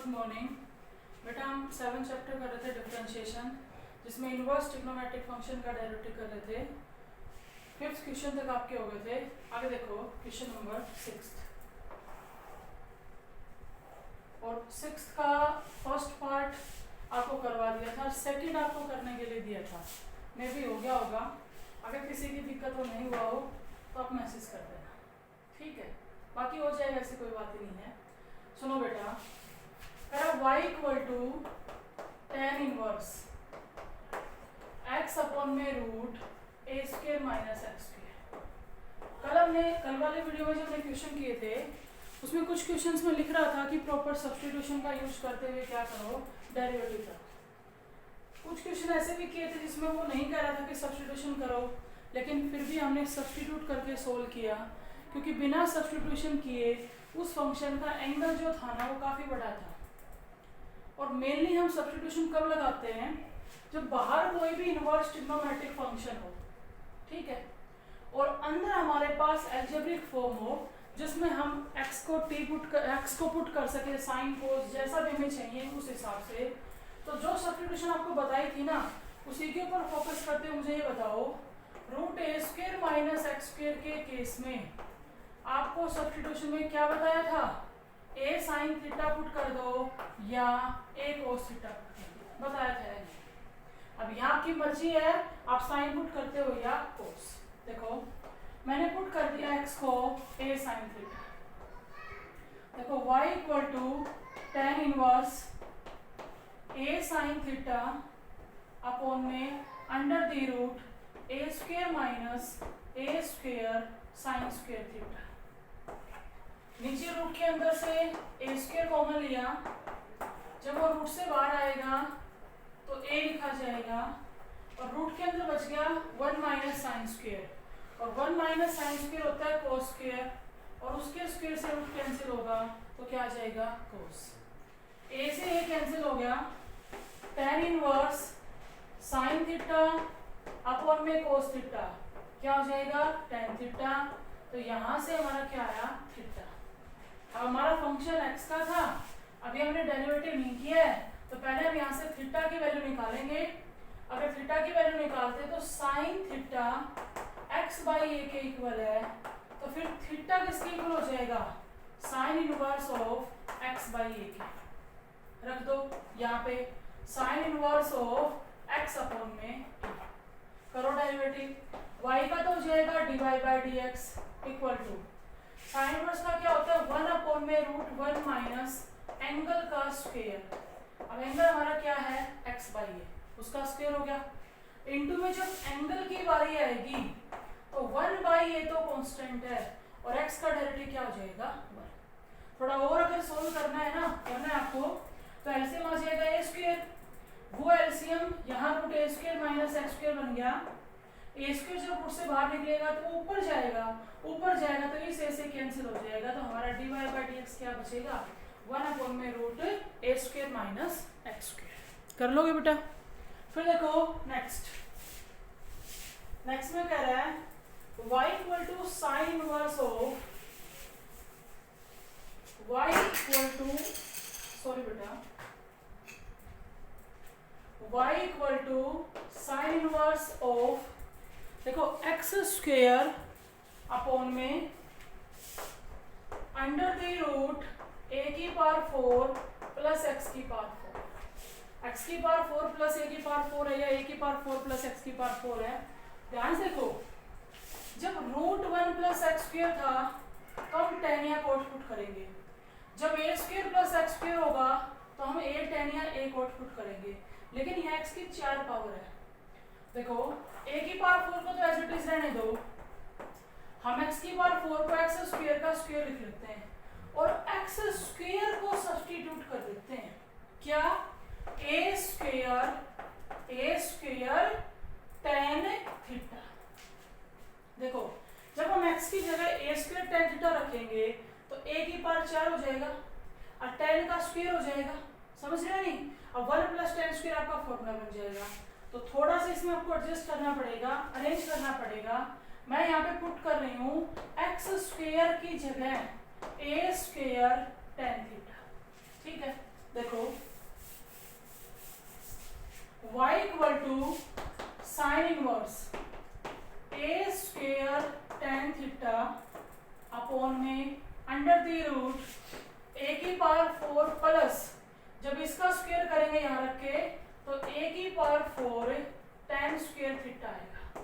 Morning. बेटा हम 7 chapter कर रहे थे डिफरेंशिएशन, जिसमें इनवर्स ट्रिग्नोमेट्रिक फंक्शन का डेरिवेटिव कर रहे थे। 5th क्वेश्चन तक आपके हो गए थे। आगे देखो क्वेश्चन नंबर 6 और 6 का फर्स्ट पार्ट आपको करवा दिया था, सेकंड आपको करने के लिए दिया था। मे भी हो गया होगा, अगर किसी की दिक्कत हो नहीं हुआ हो तो आप मैसेज कर देना, ठीक है। बाकी हो जाएगा, ऐसी कोई बात ही नहीं है। सुनो बेटा, y equal to tan inverse x upon में root a square minus x square. कल वाले वीडियो में जब हमने क्वेश्चन किए थे, उसमें कुछ क्वेश्चंस में लिख रहा था कि प्रॉपर सब्स्टिट्यूशन का यूज करते हुए क्या करो, डेरिवेटिव करो। कुछ क्वेश्चन ऐसे भी किए थे जिसमें वो नहीं कह रहा था कि सब्स्टिट्यूशन करो, लेकिन फिर भी हमने सब्स्टिट्यूट करके सोल्व किया, क्योंकि बिना सब्स्टिट्यूशन किए उस फंक्शन का एंगल जो था ना वो काफ़ी बड़ा था। और मेनली हम सब्स्टिट्यूशन कब लगाते हैं, जब बाहर कोई भी इनवर्स ट्रिग्नोमेट्रिक फंक्शन हो, ठीक है, और अंदर हमारे पास अलजेब्रिक फॉर्म हो जिसमें हम x को पुट कर सके, साइन कोस जैसा भी हमें चाहिए उस हिसाब से। तो जो सब्स्टिट्यूशन आपको बताई थी ना, उसी के ऊपर फोकस करते हुए मुझे ये बताओ, root a square minus x square के केस में आपको सब्स्टिट्यूशन में क्या बताया था, a साइन थीटा पुट कर दो या a कोस थीटा बताया था। अब यहाँ आपकी मर्जी है, आप साइन पुट करते हो या कोस। देखो मैंने पुट कर दिया x को a साइन थीटा। देखो y equal to tan inverse a sine theta upon में under the root a square minus a square sine square theta. नीचे रूट के अंदर से a स्क्वायर कॉमन लिया, जब वो रूट से बाहर आएगा तो a लिखा जाएगा, और रूट के अंदर बच गया 1 माइनस साइन स्क्वायर, और 1 माइनस साइन स्क्वायर होता है कोस स्क्वायर, और उसके स्क्वायर से रूट कैंसिल होगा तो क्या आ जाएगा कोस। a से a कैंसिल हो गया, tan inverse sine theta upon में कोस थीटा क्या हो जाएगा tan थीटा। तो यहाँ से हमारा क्या आया थीटा। अब हमारा फंक्शन x का था, अभी हमने डेरिवेटिव नहीं किया है, तो पहले हम यहाँ से थीटा की वैल्यू निकालेंगे। अगर थीटा की वैल्यू निकालते तो sine theta x by a के इक्वल है, तो फिर थीटा किसके इक्वल हो जाएगा, sine inverse of x by a के। रख दो यहाँ पे sine inverse of x upon में करो डेरिवेटिव। y का तो हो जाएगा dy by d x equal to sine inverse का क्या होता है 1 अपॉन में रूट 1 माइनस एंगल का स्क्वायर। अब एंगल हमारा क्या है x बाई ए, उसका स्क्वायर हो गया, इनटू में जब एंगल की बारी आएगी तो 1 बाई ए तो कांस्टेंट है, और x का डेरिवेटिव क्या हो जाएगा 1। थोड़ा और अगर सोल्व करना है आपको, तो एलसीएम आ जाएगा a स्क्वायर, वो एलसीएम यहाँ root a square minus x square बन गया। a स्क्वायर जब रूट से बाहर निकलेगा तो ऊपर जाएगा तो इस a से कैंसिल हो जाएगा, तो हमारा dy बाई डी एक्स क्या बचेगा 1 अपॉन में root a square minus x square. कर लोगे बेटा। फिर देखो नेक्स्ट में कह रहा है y equal to sine inverse of y equal to sine inverse of, देखो एक्स स्क्वायर अपॉन में अंडर द रूट a की पावर 4 प्लस x की पावर 4। x की पावर 4 प्लस a की पावर 4 है, या a की पावर 4 प्लस x की पावर 4 है। ध्यान से देखो, जब रूट 1 प्लस एक्स स्क्वायर था तो हम tan या cot पुट करेंगे, जब a square plus x square होगा तो हम a tan या a cot पुट करेंगे, लेकिन यहाँ x की 4 पावर है। देखो a की पावर 4 को तो एज इट इज रहने दो, हम x की पावर 4 को x स्क्वायर का स्क्वायर लिख लेते हैं, और x स्क्वायर को सब्स्टिट्यूट कर देते हैं, क्या a स्क्वायर tan थीटा। देखो जब हम x की जगह a स्क्वायर tan थीटा रखेंगे तो a की पावर 4 हो जाएगा और tan का स्क्वायर हो जाएगा, समझ रहे नहीं। अब 1 प्लस tan स्क्वायर आपका फॉर्मूला बन जाएगा। तो थोड़ा सा इसमें आपको एडजस्ट करना पड़ेगा, अरेंज करना पड़ेगा। मैं यहाँ पे पुट कर रही हूँ एक्स स्क्वायर की जगह ए स्क्वायर tan थीटा, ठीक है। देखो y equal to sine inverse a square tan theta upon में अंडर द रूट ए की पावर 4 प्लस, जब इसका स्क्वायर करेंगे यहाँ रख के तो ए की पावर 4 tan स्क्वायर थीटा आएगा।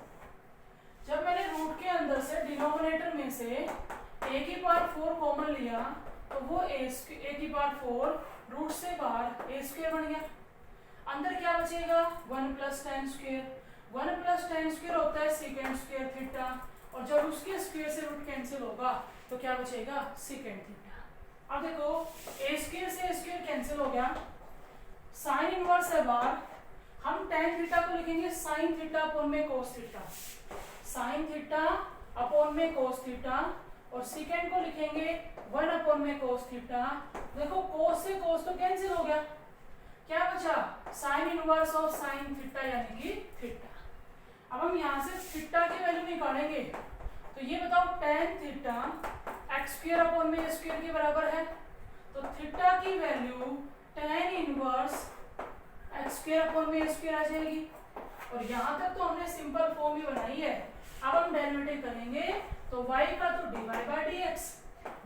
जब मैंने रूट के अंदर से डिनोमिनेटर में से ए की पावर 4 कॉमन लिया तो वो ए की पावर 4 रूट से बाहर ए स्क्वायर बन गया। अंदर क्या बचेगा 1 plus tan square, 1 plus tan square होता है सेकेंड स्क्वायर थीटा, और जब उसके स्क्वायर से रूट कैंसिल होगा तो क्या बचेगा सेकेंड थीटा। अब देखो ए स्क्वायर से स्क्वायर कैंसिल हो गया, साइन इनवर्स है बाहर, हम tan थीटा को लिखेंगे साइन थीटा अपॉन में cos theta, sign theta upon में कोस थीटा, और सेकेंड को लिखेंगे 1 अपॉन में कोस थीटा। देखो कोस से कोस तो कैंसिल हो गया, क्या बचा sign inverse of sine theta यानी कि थीटा। अब हम यहाँ से थीटा की वैल्यू निकालेंगे तो ये बताओ tan theta x square upon में स्क्वायर के बराबर है, तो थीटा की value tan inverse x square upon में स्क्वायर आ जाएगी। और यहाँ तक तो हमने सिंपल फॉर्म ही बनाई है। अब हम डेरिवेटिव करेंगे तो y का तो dy by d x,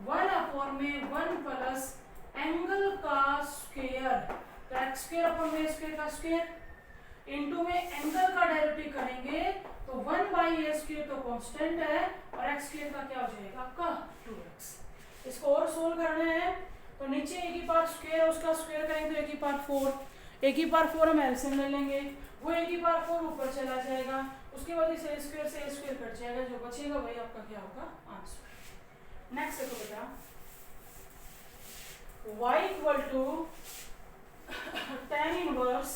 1 upon में 1 प्लस एंगल का स्क्वायर, तो एक्स स्क्वायर अपॉन में स्क्वायर का स्क्वायर, इनटू में एंगल का डेरिवेटिव करेंगे तो 1 बाई ए स्क्वायर तो कांस्टेंट है और एक्स स्क्वायर का क्या हो जाएगा आपका 2x। इसको और सोल्व करना है तो नीचे ए की पावर स्क्वायर है उसका स्क्वायर करेंगे तो ए की पावर 4, ए की पावर 4 हम एलसीएम ले लेंगे, वो ए की पावर 4 ऊपर चला जाएगा, उसके बाद इसे ए स्क्वायर कट जाएगा, जो बचेगा वही आपका क्या होगा आंसर। नेक्स्ट देखो बेटा y equal to tan inverse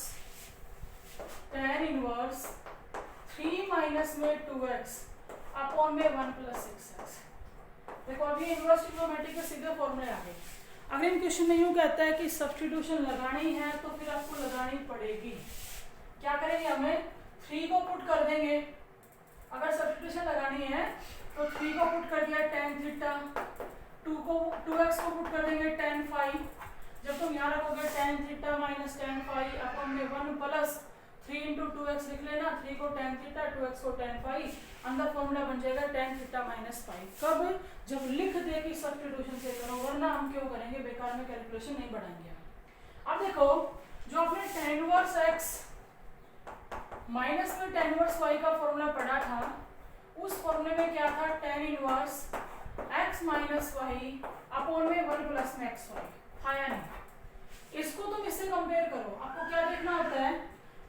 3 minus में 2x अपॉन में 1 प्लस 6x। देखो अभी इनवर्स ट्रिग्नोमेट्री के सीधे फॉर्मूले आ गए। अगर इन क्वेश्चन में यूं कहता है कि सब्स्टिट्यूशन लगानी है तो फिर आपको लगानी पड़ेगी। क्या करेंगे हमें 3 को पुट कर देंगे, अगर सब्स्टिट्यूशन लगानी है तो 3 को पुट कर दिया tan थीटा, 2x को पुट कर देंगे tan फाई, जब तुम यहाँ रखोगे tan theta minus tan phi upon में 1 प्लस 3 इंटू 2x लिख लेना, 3 को tan थीटा 2x को tan फाई, अंदर फॉर्मूला बन जाएगा tan थीटा माइनस फाई। कब जब लिख दे कि सब्स्टिट्यूशन से करो, वरना हम क्यों करेंगे बेकार में कैलकुलेशन नहीं बढ़ाएंगे। अब देखो जो आपने tan इनवर्स x माइनस में tan इनवर्स y का फॉर्मूला पढ़ा था, उस फॉर्मूले में क्या था tan inverse x minus y upon में 1 प्लस में एक्स वाई था या नहीं। इसको तुम इससे कंपेयर करो, आपको क्या देखना होता है,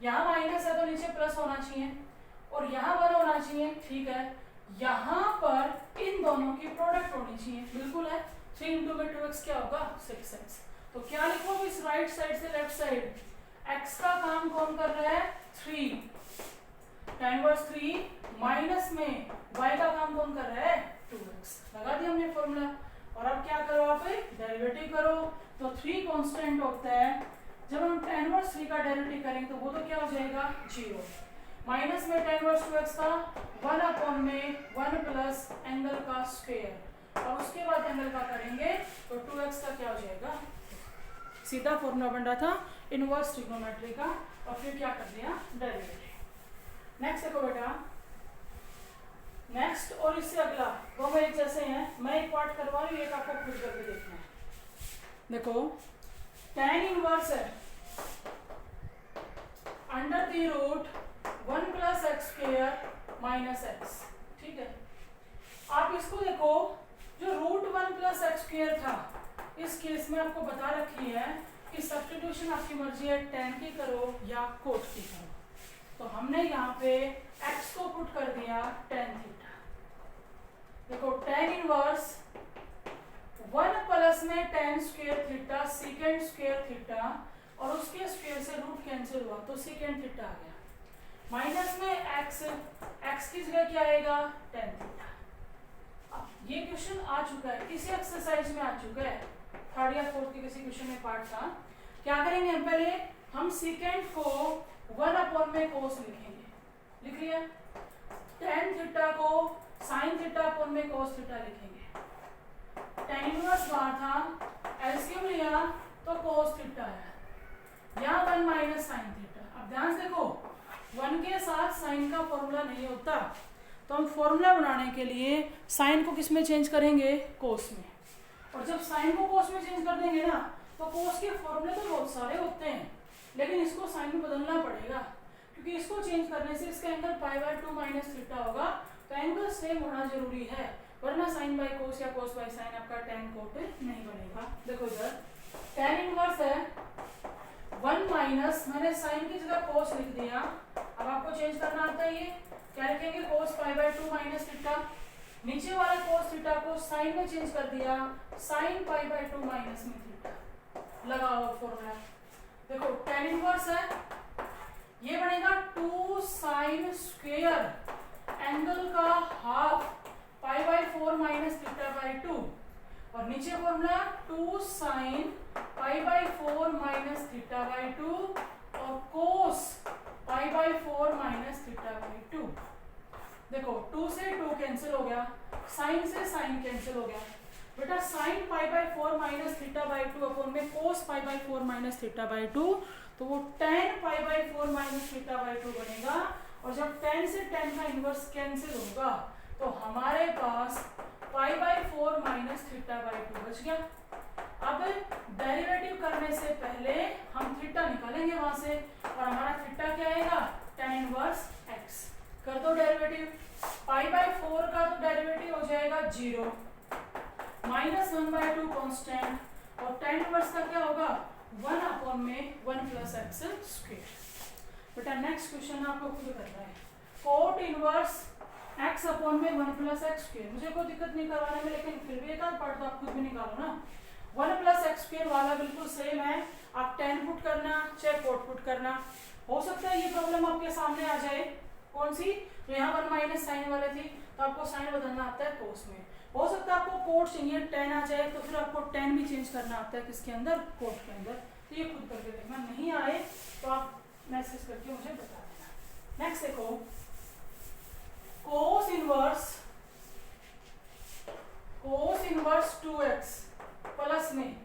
यहाँ माइनस है तो नीचे प्लस होना चाहिए और यहाँ 1 होना चाहिए, ठीक है। यहाँ पर इन दोनों की प्रोडक्ट होनी चाहिए, बिल्कुल है। 3 इंटू में 2x क्या होगा 6x। तो क्या लिखोगे इस राइट साइड से लेफ्ट साइड, x का काम कौन कर रहा है 3, tan इनवर्स 3 माइनस में y का काम कौन कर रहा है 2x। लगा दिया हमने फॉर्मूला। और अब क्या करो आप डेरिवेटिव करो, तो 3 कांस्टेंट होता है, जब हम tan इनवर्स 3 का डेरिवेटिव करेंगे तो वो तो क्या हो जाएगा 0, माइनस में tan इनवर्स 2x का 1 अपॉन में 1 प्लस एंगल का स्क्वायर, और उसके बाद एंगल का करेंगे तो 2x का क्या हो जाएगा, सीधा फॉर्मूला बन रहा था इनवर्स ट्रिग्नोमेट्री का, और फिर क्या कर दिया डेरिवेटिव। नेक्स्ट देखो बेटा, नेक्स्ट और इससे अगला दोनों एक जैसे हैं, मैं एक पार्ट करवा रही हूँ, एक आपको खुद करके देखना है। देखो tan इनवर्स है under the root 1 plus x square minus x, ठीक है। आप इसको देखो, जो रूट 1 प्लस एक्स स्क्वायर था, इस केस में आपको बता रखी है कि सब्स्टिट्यूशन आपकी मर्जी है tan की करो या कोट की करो, तो हमने यहाँ पे x को पुट कर दिया tan थीटा। देखो tan इनवर्स 1 प्लस में tan square theta second square theta, और उसके स्क्वायर से रूट कैंसिल हुआ तो सेकेंड थीटा आ गया, माइनस में x की जगह क्या आएगा tan थीटा। अब ये क्वेश्चन आ चुका है, किसी एक्सरसाइज में आ चुका है, 3rd या 4th के किसी क्वेश्चन में पार्ट था। क्या करेंगे हम पहले, हम सेकेंड को 1 अपॉन में कोस लिखेंगे, लिख लिया, tan थीटा को साइन थीटा अपॉन में कोस थीटा लिखेंगे। tan इनवर्स बाहर था, एलसीएम लिया तो तो कोस थीटा आया, यहाँ 1 माइनस साइन थीटा। अब ध्यान से देखो 1 के साथ साइन का फॉर्मूला नहीं होता, तो हम फॉर्मूला बनाने के लिए साइन को किस में चेंज करेंगे, कोस में। और जब साइन को कोस में चेंज कर देंगे ना, तो कोस के फॉर्मूले तो बहुत सारे होते हैं, लेकिन इसको साइन में बदलना पड़ेगा, क्योंकि इसको चेंज करने से इसका एंगल π/2 माइनस थीटा होगा, तो एंगल सेम होना जरूरी है, वरना साइन बाई कोस या कोस बाई साइन आपका tan कोट नहीं बनेगा। देखो इधर tan इनवर्स है 1 माइनस, मैंने साइन की जगह कोस लिख दिया। अब आपको चेंज करना आता है, ये क्या लिखेंगे, कोस π/2 माइनस थीटा। नीचे वाले कोस थीटा को साइन में चेंज कर दिया, साइन π/2 माइनस में थीटा। लगाओ फॉर्मूला, देखो tan इनवर्स है, ये बनेगा 2 साइन स्क्वायर एंगल का हाफ π/4 माइनस थीटा बाई 2, और नीचे formula 2 sine π/4 minus theta by 2 और कोस π/4 माइनस थीटा बाई 2। देखो 2 से 2 कैंसिल हो गया, साइन से साइन कैंसिल हो गया, बेटा sine π/4 minus theta by 2 upon में कोस π/4 माइनस थीटा बाई 2, तो वो tan π/4 माइनस थीटा बाई 2 बनेगा। और जब tan से tan का इनवर्स कैंसिल होगा, तो हमारे पास π/4 माइनस थीटा बाई 2 बच गया। अब डेरिवेटिव करने से पहले हम थीटा निकालेंगे वहां से, और हमारा थीटा क्या आएगा, tan इनवर्स x। कर दो डेरिवेटिव, π/4 का तो डेरिवेटिव हो जाएगा 0, माइनस 1/2 कांस्टेंट, और tan इनवर्स का क्या होगा 1 अपॉन में 1 प्लस एक्स स्क्वायर। बेटा नेक्स्ट क्वेश्चन आपको खुद करना है, कोट इनवर्स x अपॉन में 1 प्लस एक्स स्क्वायर। मुझे कोई दिक्कत नहीं करवाने में, लेकिन फिर भी एक आध पार्ट तो आप खुद भी निकालो ना। 1 प्लस एक्स स्क्वायर वाला बिल्कुल सेम है, आप tan पुट करना चाहे कोट पुट करना। हो सकता है ये प्रॉब्लम आपके सामने आ जाए, कौन सी, तो यहाँ 1 माइनस साइन वाले थी, तो आपको साइन बदलना आता है कोस में। हो सकता है आपको कोट चाहिए tan आ जाए, तो फिर आपको tan भी चेंज करना आता है किसके अंदर, कोट के अंदर। तो ये खुद करके देखना, नहीं आए तो आप मैसेज करके मुझे बता देना। नेक्स्ट देखो, कोस इनवर्स 2x प्लस में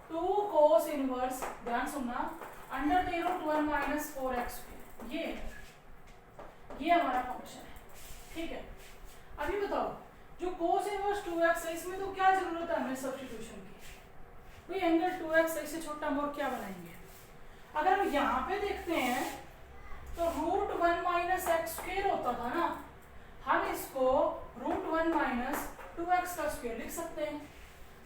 2 कोस इनवर्स, ध्यान सुनना, under the root 1 minus 4x, ये हमारा फंक्शन है, ठीक है। अभी बताओ, जो कोस इनवर्स 2x है, इसमें तो क्या जरूरत है हमें सब्स्टिट्यूशन की, भाई एंगल 2x से छोटा हम और क्या बनाएंगे। अगर हम यहाँ पे देखते हैं तो रूट 1 माइनस एक्स स्क्वायर होता था ना, हम इसको रूट 1 माइनस 2x का स्क्वायर लिख सकते हैं।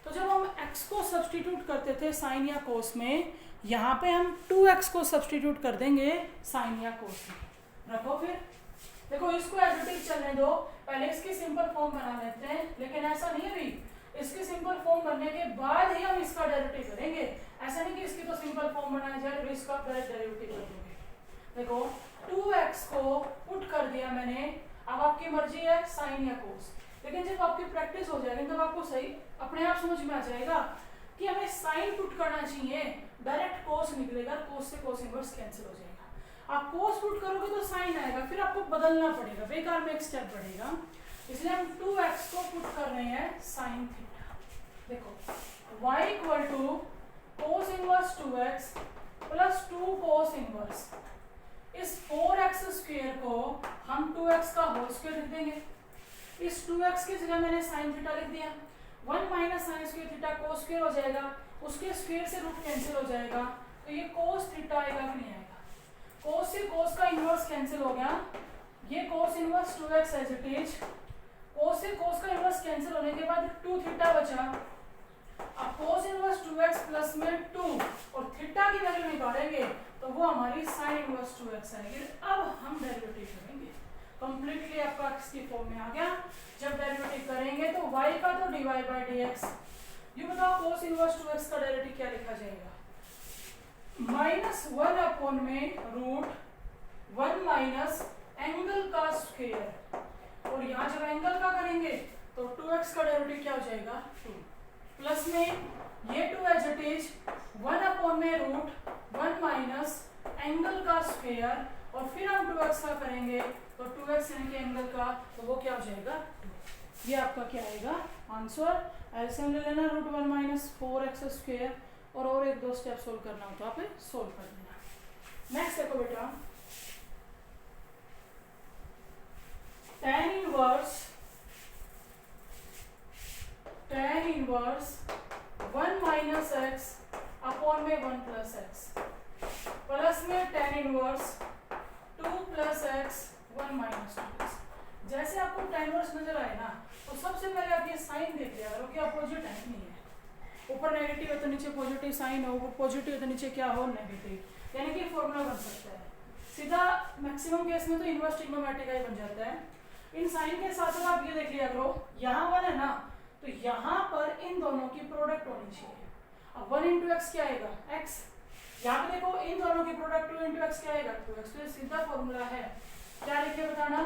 तो जब हम x को सब्स्टिट्यूट करते थे साइन या कोस में, यहाँ पे हम 2x को सब्स्टिट्यूट कर देंगे साइन या कोस में। रखो फिर, देखो इसको एज इट इज चलने दो, पहले इसकी सिंपल फॉर्म बना लेते हैं, लेकिन ऐसा नहीं है भाई, इसकी सिंपल फॉर्म बनने के बाद ही हम इसका डेरिवेटिव करेंगे। ऐसा नहीं कि इसकी तो सिंपल फॉर्म बनाई जाए और इसका डायरेक्ट डेरिवेटिव कर दोगे। देखो 2x को पुट कर दिया मैंने, अब आपकी मर्जी है साइन या कोस, लेकिन जब आपकी प्रैक्टिस हो जाएगी तब आपको सही अपने आप समझ में आ जाएगा कि हमें साइन पुट करना चाहिए, डायरेक्ट कोस निकलेगा, कोस से कोस इनवर्स कैंसिल हो जाएगा। आप कोस पुट करोगे तो साइन आएगा, फिर आपको बदलना पड़ेगा, बेकार में एक स्टेप बढ़ेगा, इसलिए हम 2x को पुट कर रहे हैं साइन थीटा। देखो y equal to cos inverse 2x plus 2 cos inverse, इस 4x स्क्वायर को हम 2x का होल स्क्वायर लिख देंगे। इस 2x की जगह मैंने साइन थीटा लिख दिया, 1 minus sign square theta cos square हो जाएगा, उसके स्क्वायर से रूट कैंसिल हो जाएगा, तो ये कोस थीटा आएगा कि नहीं आएगा। कोस से कोस का इनवर्स कैंसिल हो गया, ये cos inverse 2x as it is, cos से कोस का इनवर्स कैंसिल होने के बाद 2 थीटा बचा। अब कोस इनवर्स 2x प्लस में 2 और थीटा की वैल्यू निकालेंगे तो वो हमारी साइन इनवर्स 2x आएगी। अब हम डेरिवेटिव करेंगे, कंप्लीटली आपका x की फॉर्म में आ गया। जब डेरिवेटिव करेंगे तो y का तो dy बाई dx, ये बताओ कोस इनवर्स 2x का डेरिवेटिव क्या लिखा जाएगा, -1 अपॉन में रूट 1 माइनस एंगल का स्क्वायर, और यहाँ जब एंगल का करेंगे तो 2x का डेरिवेटिव क्या हो जाएगा 2, प्लस में ये 2 एज इट इज 1 अपॉन में रूट 1 माइनस एंगल का स्क्वायर, और फिर हम 2x का करेंगे तो 2x यानी कि एंगल का, तो वो क्या हो जाएगा 2। ये आपका क्या आएगा आंसर। एलसीएम ले लेना, रूट 1 माइनस 4x स्क्वायर और एक दो स्टेप सोल्व करना हो तो आप सोल्व कर देना। नेक्स्ट देखो बेटा, tan inverse 1 minus x upon में 1 प्लस एक्स प्लस में tan inverse 2 plus x 1 minus 2x। जैसे आपको tan इनवर्स नजर आए ना तो सबसे पहले आप ये साइन देख लिया करो कि अपोजिट है नहीं है, ऊपर नेगेटिव है तो नीचे पॉजिटिव साइन हो, ऊपर पॉजिटिव है तो नीचे क्या हो, नेगेटिव, यानी कि फॉर्मूला बन सकता है सीधा। मैक्सिमम केस में तो इनवर्स ट्रिग्नोमेट्रिक ही बन जाता है। इन साइन के साथ साथ आप ये देख लिया करो, यहाँ 1 है ना तो यहाँ पर इन दोनों की प्रोडक्ट होनी चाहिए। अब 1 इंटू एक्स क्या आएगा, x। यहाँ पे देखो इन दोनों की प्रोडक्ट 2 इंटू एक्स क्या आएगा, 2x। तो ये सीधा फॉर्मूला है, क्या लिखे बताना,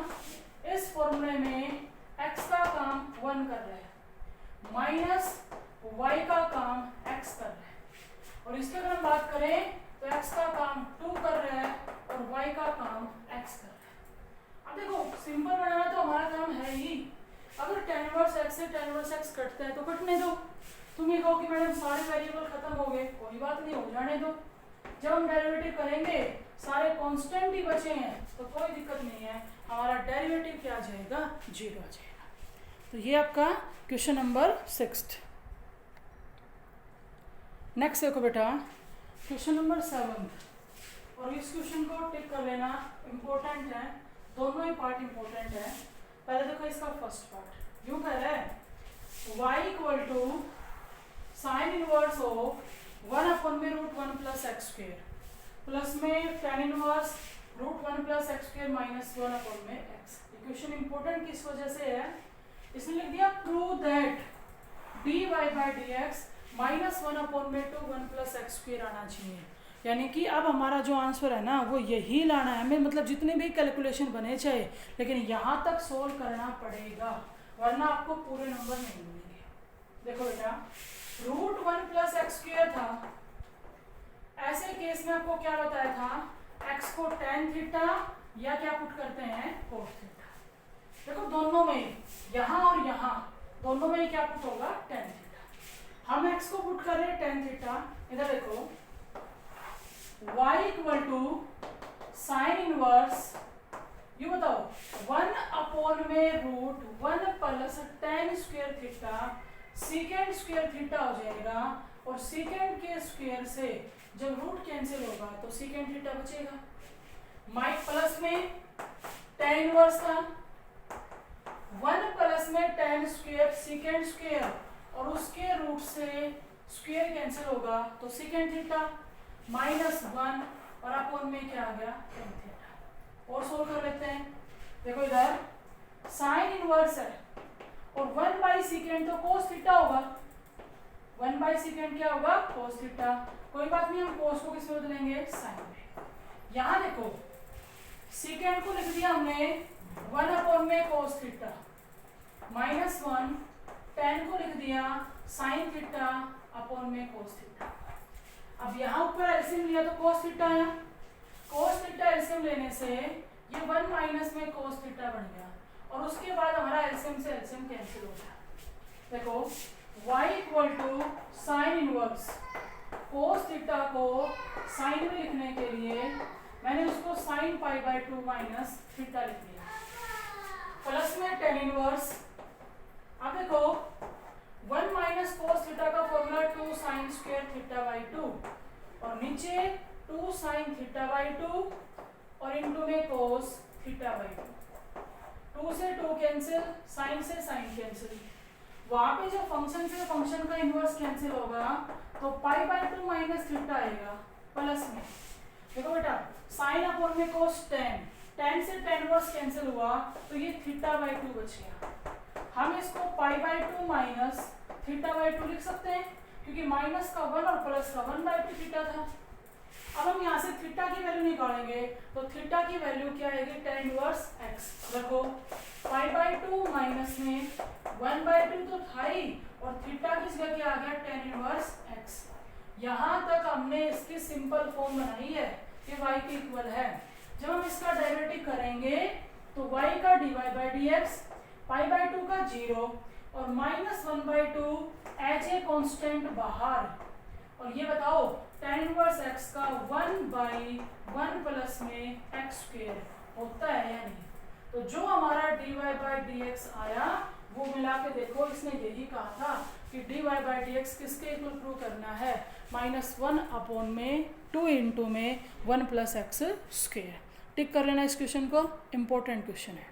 इस फॉर्मूले में x का काम 1 कर रहा है माइनस y का काम x कर रहा है, और इसके अगर हम बात करें तो x का काम 2 कर रहा है और y का काम x कर रहा है। अब देखो सिंपल बनाना तो हमारा काम है ही, अगर tan इनवर्स x से tan इनवर्स x कटता है तो कटने दो। तुम ये कहो कि मैडम सारे वेरिएबल खत्म हो गए, कोई बात नहीं, हो जाने दो। जब हम डेरिवेटिव करेंगे सारे कांस्टेंट ही बचे हैं तो कोई दिक्कत नहीं है, हमारा डेरिवेटिव क्या आ जाएगा, 0 आ जाएगा। तो ये आपका क्वेश्चन नंबर 6। नेक्स्ट देखो बेटा, क्वेश्चन नंबर 7, और इस क्वेश्चन को टिक कर लेना, इम्पोर्टेंट है, दोनों ही पार्ट इम्पोर्टेंट है। पहले देखो इसका फर्स्ट पार्ट, यूं कह रहा है y equal to sine inverse of 1 upon में root 1 plus x square plus में tan inverse root 1 plus x square minus 1 upon में x। इक्वेशन इंपॉर्टेंट किस वजह से है, इसने लिख दिया prove that dy by dx minus 1 upon में 2 1 प्लस एक्स स्क्वेयर आना चाहिए। यानी कि अब हमारा जो आंसर है ना वो यही लाना है हमें, मतलब जितने भी कैलकुलेशन बने चाहे, लेकिन यहाँ तक सोल्व करना पड़ेगा वरना आपको पूरे नंबर नहीं मिलेंगे। देखो बेटा, रूट 1 प्लस एक्स स्क्वेयर था, ऐसे केस में आपको क्या बताया था, x को tan थीटा या क्या पुट करते हैं, cos थीटा। देखो दोनों में, यहाँ और यहाँ दोनों में क्या पुट होगा, tan थीटा। हम x को पुट कर रहे हैं tan थीटा, इधर देखो y equal to sine inverse, ये बताओ 1 अपॉन में root 1 plus tan square theta, secant square theta हो जाएगा, और सीकेंड के स्क्वायर से जब रूट कैंसिल होगा तो सीकेंड थीटा बचेगा। माइक प्लस में tan इनवर्स था, 1 प्लस में tan स्क्वायर सीकेंड स्क्वायर, और उसके रूट से स्क्वायर कैंसिल होगा तो सीकेंड थीटा माइनस 1, और अपॉन में क्या आ गया, tan थीटा। और सोल्व कर लेते हैं। देखो इधर साइन इनवर्स है और 1 बाई सीकेंड तो cos थीटा होगा, 1 बाई सीकेंड क्या होगा, cos थीटा। कोई बात नहीं, हम cos को किस में बदलेंगे, साइन में। यहाँ देखो सीकेंड को लिख दिया हमने 1 अपॉन में cos थीटा माइनस 1, tan को लिख दिया साइन थीटा अपॉन में cos थीटा। अब यहाँ ऊपर एलसीएम लिया तो cos थीटा आया, cos थीटा एलसीएम लेने से ये 1 माइनस में cos थीटा बन गया, और उसके बाद हमारा एलसीएम से एलसीएम कैंसिल हो गया। देखो y equal to sine inverse, cos theta को साइन में लिखने के लिए मैंने उसको sine pi by 2 minus theta लिख दिया, प्लस में tan इनवर्स। अब देखो 1 माइनस cos थीटा का formula 2 sine square theta by 2, और नीचे 2 साइन थीटा बाई 2 और इनटू में cos थीटा बाई 2। 2 से 2 कैंसिल, साइन से साइन कैंसिल, वहां पे जो फंक्शन से फंक्शन का इनवर्स कैंसिल होगा तो पाई बाय 2 माइनस थीटा आएगा प्लस में। देखो बेटा साइन अपॉन में cos tan से tan इनवर्स कैंसिल हुआ तो ये थीटा बाई 2 बच गया। हम इसको पाई बाय 2 माइनस थीटा बाई 2 लिख सकते हैं, क्योंकि माइनस का 1 और प्लस का 1 बाई 2 थीटा था। अब हम यहाँ से थीटा की वैल्यू निकालेंगे तो थीटा की वैल्यू क्या आएगी, tan इनवर्स x। देखो पाई बाय 2 माइनस में 1 बाई 2 तो था ही, और थीटा किस जगह क्या आ गया, tan इनवर्स x। यहाँ तक हमने इसकी सिंपल फॉर्म बनाई है कि y के इक्वल है। जब हम इसका डेरिवेटिव करेंगे तो y का dy by dx, pi by 2 का 0 और minus 1 by 2 as a constant बाहर, और ये बताओ tan इनवर्स x का 1/1 प्लस में x स्क्वायर होता है या नहीं। तो जो हमारा dy/dx आया वो मिला के देखो, इसने यही कहा था कि dy/dx किसके इक्वल प्रूव करना है, -1 में 2 इंटू में 1 प्लस एक्स स्क्वायर। टिक कर लेना इस क्वेश्चन को, इम्पोर्टेंट क्वेश्चन है।